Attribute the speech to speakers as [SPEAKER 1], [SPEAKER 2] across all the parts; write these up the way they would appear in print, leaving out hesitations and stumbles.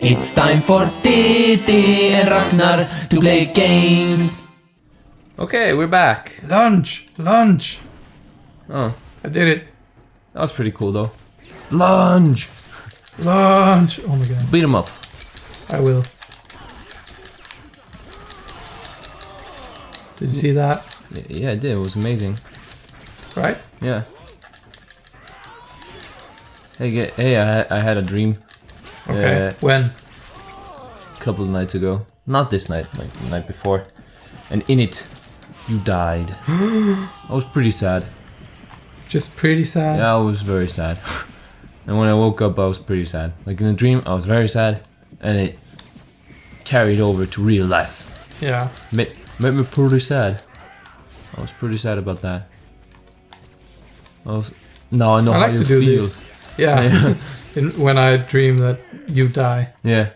[SPEAKER 1] It's time for Titi and Ragnar to play games.
[SPEAKER 2] Okay, we're back.
[SPEAKER 3] Lunge! Lunge!
[SPEAKER 2] Oh,
[SPEAKER 3] I did it.
[SPEAKER 2] that was pretty cool though. Lunge!
[SPEAKER 3] Lunge! Oh my god.
[SPEAKER 2] Beat him up.
[SPEAKER 3] I will. Did you see that?
[SPEAKER 2] Yeah, I did. It was amazing.
[SPEAKER 3] Right?
[SPEAKER 2] Yeah. Hey, I had a dream.
[SPEAKER 3] Okay. When?
[SPEAKER 2] A couple of nights ago. Not this night, like the night before. And in it, you died. I was pretty sad.
[SPEAKER 3] Just pretty sad?
[SPEAKER 2] Yeah, I was very sad. And when I woke up, I was pretty sad. Like in the dream, I was very sad. And it carried over to real life.
[SPEAKER 3] Yeah.
[SPEAKER 2] Made me pretty sad. I was pretty sad about that. Now I know
[SPEAKER 3] I
[SPEAKER 2] how
[SPEAKER 3] like
[SPEAKER 2] you
[SPEAKER 3] to do
[SPEAKER 2] feel.
[SPEAKER 3] this. Yeah. When I dream that you die.
[SPEAKER 2] Yeah.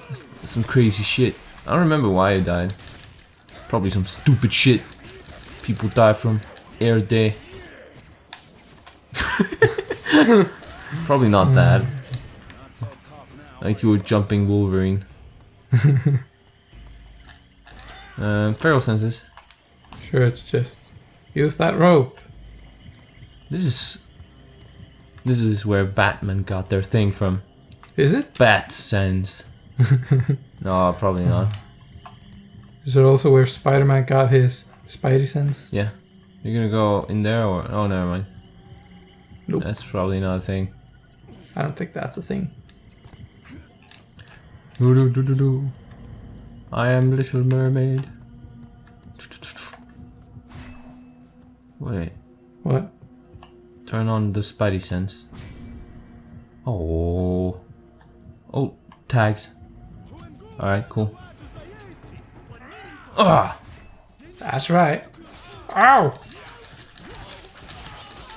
[SPEAKER 2] That's some crazy shit. I don't remember why I died. Probably some stupid shit people die from every day. Probably not that. Like you were jumping Wolverine. Feral senses.
[SPEAKER 3] Sure, it's just use that rope.
[SPEAKER 2] This is where Batman got their thing from.
[SPEAKER 3] Is it?
[SPEAKER 2] Bat sense. No, probably not.
[SPEAKER 3] Is it also where Spider-Man got his Spidey sense?
[SPEAKER 2] Yeah. You're gonna go in there or... Oh, never mind.
[SPEAKER 3] Nope.
[SPEAKER 2] That's probably not a thing.
[SPEAKER 3] I don't think that's a thing.
[SPEAKER 2] Do. I am Little Mermaid. Wait.
[SPEAKER 3] What?
[SPEAKER 2] Turn on the Spidey sense. Oh. Oh, tags. Alright, cool. Ah!
[SPEAKER 3] That's right. Ow!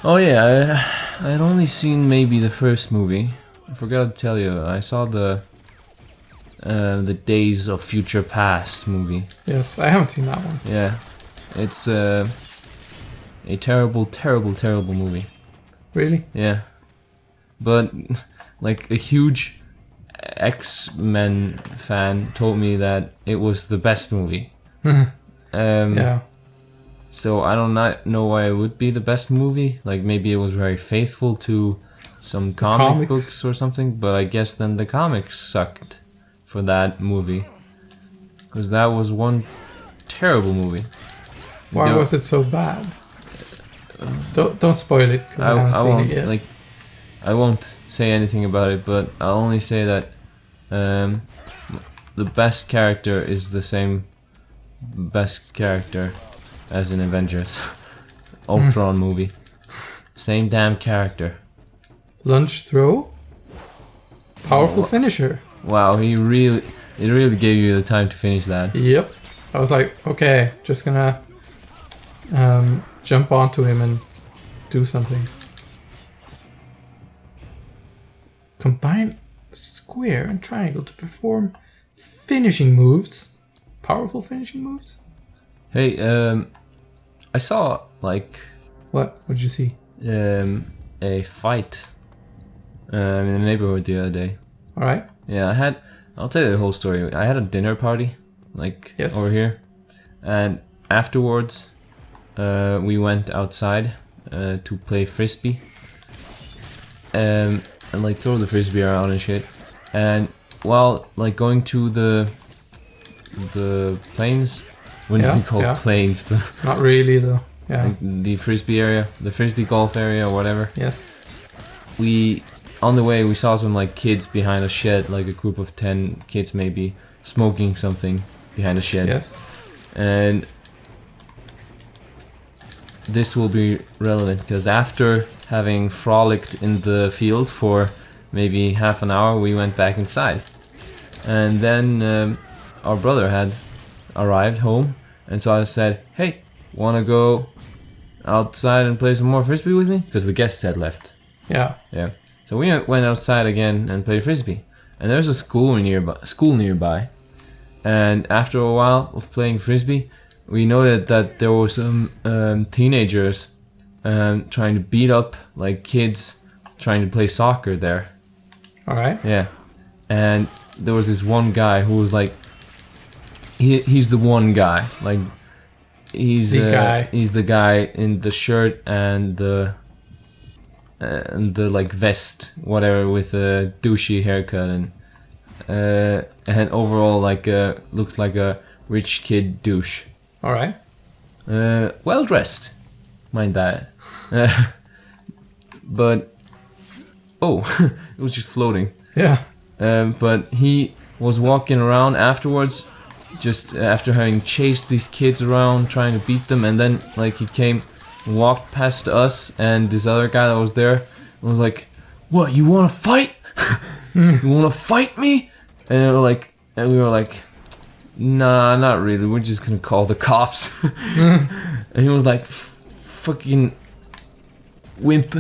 [SPEAKER 2] Oh yeah, I had only seen maybe the first movie. I forgot to tell you, I saw the Days of Future Past movie.
[SPEAKER 3] Yes, I haven't seen that one.
[SPEAKER 2] Yeah, it's a terrible, terrible, terrible movie.
[SPEAKER 3] Really?
[SPEAKER 2] Yeah, but like a huge X-Men fan told me that it was the best movie.
[SPEAKER 3] Yeah.
[SPEAKER 2] So I don't know why it would be the best movie. Like maybe it was very faithful to some comic books or something. But I guess then the comics sucked for that movie, because that was one terrible movie.
[SPEAKER 3] Why was it so bad? Don't spoil it, because I haven't seen it yet.
[SPEAKER 2] Like, I won't say anything about it, but I'll only say that the best character is the same best character as in Avengers Ultron movie. Same damn character.
[SPEAKER 3] Lunge throw? Powerful finisher.
[SPEAKER 2] Wow, it really gave you the time to finish that.
[SPEAKER 3] Yep. I was like, okay, just gonna jump onto him and do something. Combine square and triangle to perform finishing moves. Powerful finishing moves?
[SPEAKER 2] Hey, I saw like
[SPEAKER 3] What? What did you see?
[SPEAKER 2] a fight in the neighborhood the other day.
[SPEAKER 3] Alright.
[SPEAKER 2] Yeah, I'll tell you the whole story. I had a dinner party, like,
[SPEAKER 3] Yes.
[SPEAKER 2] over here. And afterwards, we went outside to play frisbee. And like throw the frisbee around and shit. And while like going to the plains, wouldn't be called plains, but
[SPEAKER 3] Not really, though. Yeah.
[SPEAKER 2] like the frisbee area, the frisbee golf area or whatever.
[SPEAKER 3] Yes.
[SPEAKER 2] On the way we saw some like kids behind a shed, like a group of 10 kids maybe, smoking something behind a shed.
[SPEAKER 3] Yes.
[SPEAKER 2] And this will be relevant because after having frolicked in the field for maybe half an hour, we went back inside. And then our brother had arrived home, and so I said, hey, wanna go outside and play some more frisbee with me? Because the guests had left.
[SPEAKER 3] Yeah.
[SPEAKER 2] Yeah. So we went outside again and played frisbee. And there's a school nearby. And after a while of playing frisbee, we noted that there were some teenagers trying to beat up like kids trying to play soccer there.
[SPEAKER 3] Alright.
[SPEAKER 2] Yeah. and there was this one guy who was like, he's the one guy, like he's the guy in the shirt and the like vest, whatever, with a douchey haircut and overall like looks like a rich kid douche.
[SPEAKER 3] All right.
[SPEAKER 2] Well dressed, mind that. But it was just floating.
[SPEAKER 3] Yeah.
[SPEAKER 2] But he was walking around afterwards, just after having chased these kids around, trying to beat them, and then like he walked past us and this other guy that was there, and was like, "What? You want to fight? You want to fight me?" And we were like, "Nah, not really. We're just gonna call the cops." And he was like, "Fucking wimp."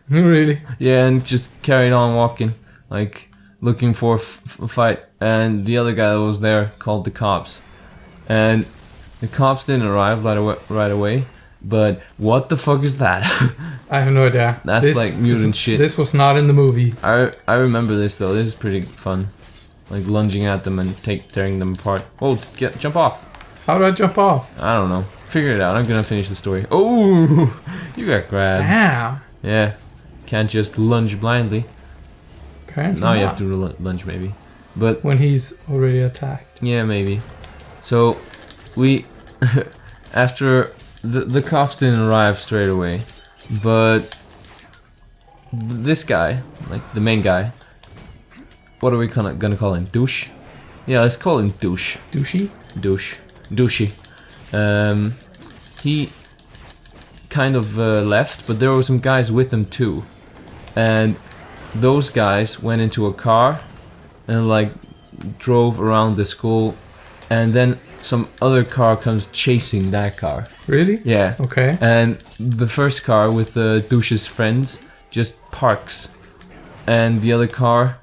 [SPEAKER 3] Really?
[SPEAKER 2] Yeah, and just carried on walking, like looking for a fight. And the other guy that was there called the cops, and the cops didn't arrive right away. But what the fuck is that?
[SPEAKER 3] I have no idea.
[SPEAKER 2] That's like mutant shit.
[SPEAKER 3] This was not in the movie.
[SPEAKER 2] I remember this though. This is pretty fun, like lunging at them and tearing them apart. Oh, jump off!
[SPEAKER 3] How do I jump off?
[SPEAKER 2] I don't know. Figure it out. I'm gonna finish the story. Oh, you got grabbed.
[SPEAKER 3] Damn.
[SPEAKER 2] Yeah, can't just lunge blindly.
[SPEAKER 3] Apparently
[SPEAKER 2] Now
[SPEAKER 3] not.
[SPEAKER 2] you have to lunge maybe, but
[SPEAKER 3] When he's already attacked.
[SPEAKER 2] yeah, maybe. So we after the cops didn't arrive straight away, but this guy, like the main guy, what are we gonna call him? Douche? Yeah, let's call him Douche.
[SPEAKER 3] Douchey?
[SPEAKER 2] Douchey. He kind of left, but there were some guys with him too, and those guys went into a car and like drove around the school, and then some other car comes chasing that car.
[SPEAKER 3] Really?
[SPEAKER 2] Yeah.
[SPEAKER 3] Okay.
[SPEAKER 2] And the first car with Douche's friends just parks, and the other car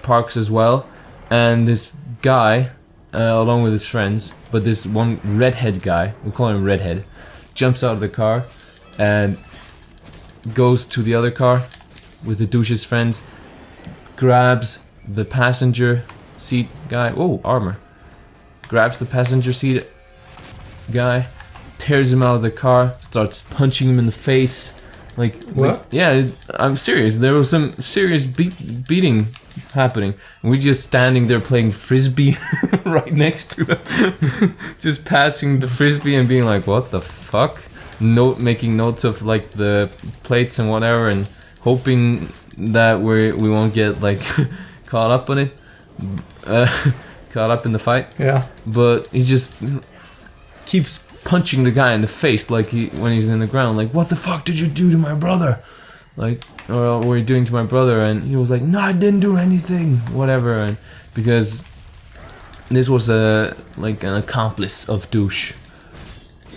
[SPEAKER 2] parks as well, and this guy along with his friends, but this one redhead guy, we'll call him Redhead, jumps out of the car and goes to the other car with the Douche's friends, grabs the passenger seat guy, armor, grabs the passenger seat guy, tears him out of the car, starts punching him in the face. Like, yeah, I'm serious. There was some serious beating happening. And we just standing there playing frisbee right next to them, just passing the frisbee and being like, "What the fuck?" Making notes of like the plates and whatever, and hoping that we won't get like caught up on it, caught up in the fight.
[SPEAKER 3] Yeah.
[SPEAKER 2] But he just keeps punching the guy in the face, like when he's in the ground, like, "What the fuck did you do to my brother?" Like, or what are you doing to my brother? And he was like, "No, I didn't do anything," whatever. And because this was like an accomplice of Douche,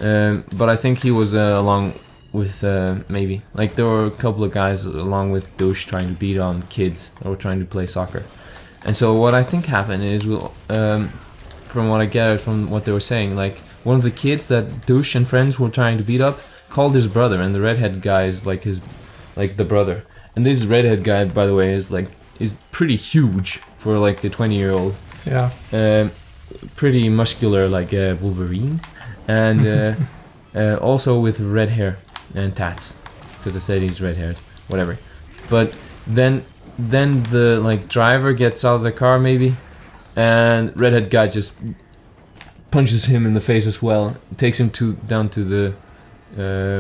[SPEAKER 2] but I think he was along with maybe, like, there were a couple of guys along with Douche trying to beat on kids that were trying to play soccer. And so what I think happened is, from what I gathered from what they were saying, like, one of the kids that Douche and friends were trying to beat up called his brother, and the redhead guy is like the brother. And this redhead guy, by the way, is pretty huge for like a 20-year-old.
[SPEAKER 3] Yeah.
[SPEAKER 2] Pretty muscular, like Wolverine, and also with red hair and tats, because I said he's red-haired, whatever. But then the like driver gets out of the car maybe, and redhead guy just punches him in the face as well, takes him down to the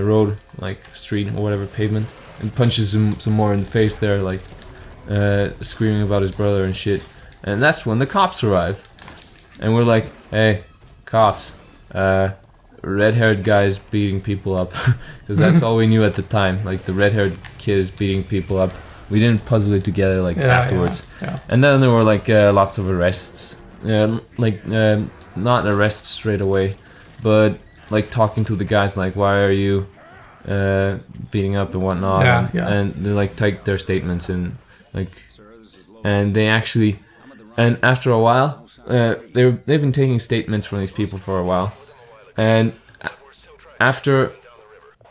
[SPEAKER 2] road, like street or whatever, pavement, and punches him some more in the face there, like screaming about his brother and shit. And that's when the cops arrive, and we're like, "Hey, cops, red-haired guy's beating people up," because that's all we knew at the time. Like, the red-haired kid is beating people up. We didn't puzzle it together like afterwards.
[SPEAKER 3] Yeah.
[SPEAKER 2] And then there were like lots of arrests, not arrests straight away, but like talking to the guys, like, "Why are you beating up and whatnot?" And they like take their statements and like, and they actually, and after a while, they've been taking statements from these people for a while, and after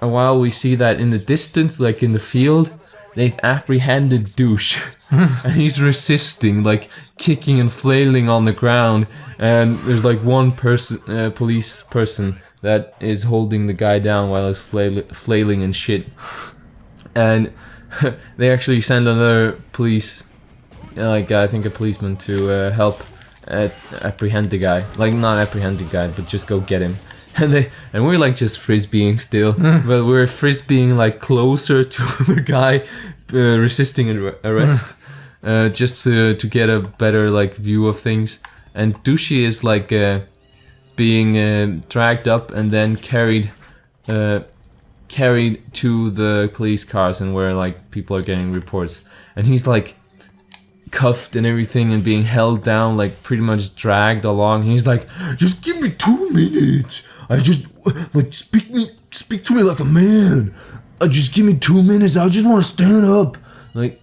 [SPEAKER 2] a while we see that in the distance, like in the field, they've apprehended Douche. And he's resisting, like kicking and flailing on the ground. And there's like one person, police person, that is holding the guy down while he's flailing and shit. And they actually send another police, like I think a policeman, to help apprehend the guy. Like not apprehend the guy, but just go get him. And we're like just frisbeeing still, but we're frisbeeing like closer to the guy resisting arrest, just to get a better like view of things. And Douche is like being dragged up and then carried to the police cars, and where like people are getting reports, and he's like cuffed and everything and being held down, like pretty much dragged along. He's like, just give me 2 minutes. I just like speak to me like a man. Just give me 2 minutes. I just want to stand up. Like,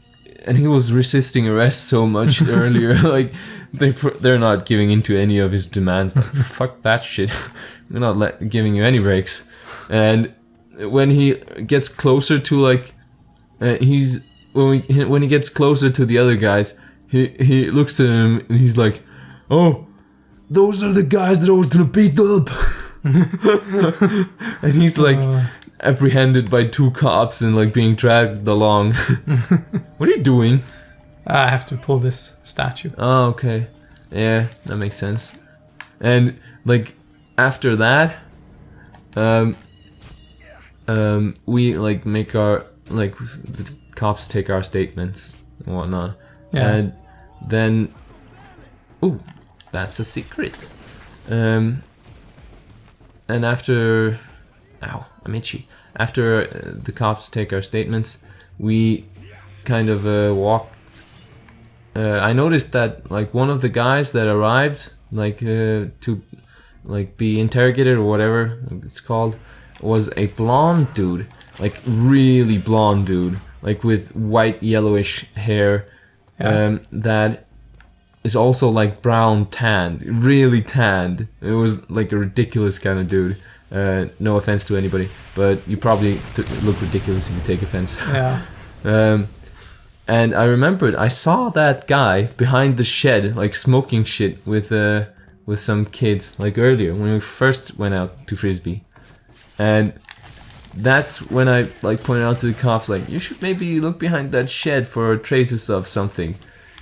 [SPEAKER 2] and he was resisting arrest so much earlier. Like they're not giving into any of his demands. Like, fuck that shit. We're not giving you any breaks. And when he gets closer to like when he gets closer to the other guys, he looks at him and he's like, "Oh, those are the guys that I was gonna beat up." And he's like apprehended by 2 cops and like being dragged along. What are you doing?
[SPEAKER 3] I have to pull this statue.
[SPEAKER 2] Oh, okay. Yeah, that makes sense. And like after that, we like make our like the cops take our statements and whatnot.
[SPEAKER 3] Yeah.
[SPEAKER 2] And then, ooh, that's a secret. And after, ow, I'm itchy. After the cops take our statements, we kind of walked. I noticed that like one of the guys that arrived, like to like be interrogated or whatever it's called, was a blonde dude, like really blonde dude, like with white yellowish hair.
[SPEAKER 3] Yeah.
[SPEAKER 2] That is also like brown tanned, really tanned. It was like a ridiculous kind of dude. No offense to anybody, but you probably look ridiculous if you take offense.
[SPEAKER 3] Yeah.
[SPEAKER 2] And I remembered I saw that guy behind the shed, like smoking shit with some kids, like earlier when we first went out to frisbee. And that's when I like pointed out to the cops, like, you should maybe look behind that shed for traces of something.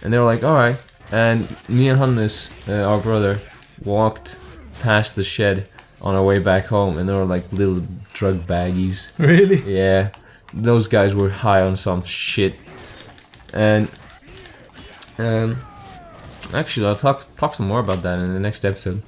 [SPEAKER 2] And they were like, alright. And me and Hannes, our brother, walked past the shed on our way back home, and they were like little drug baggies.
[SPEAKER 3] Really?
[SPEAKER 2] Yeah. Those guys were high on some shit. And actually I'll talk some more about that in the next episode.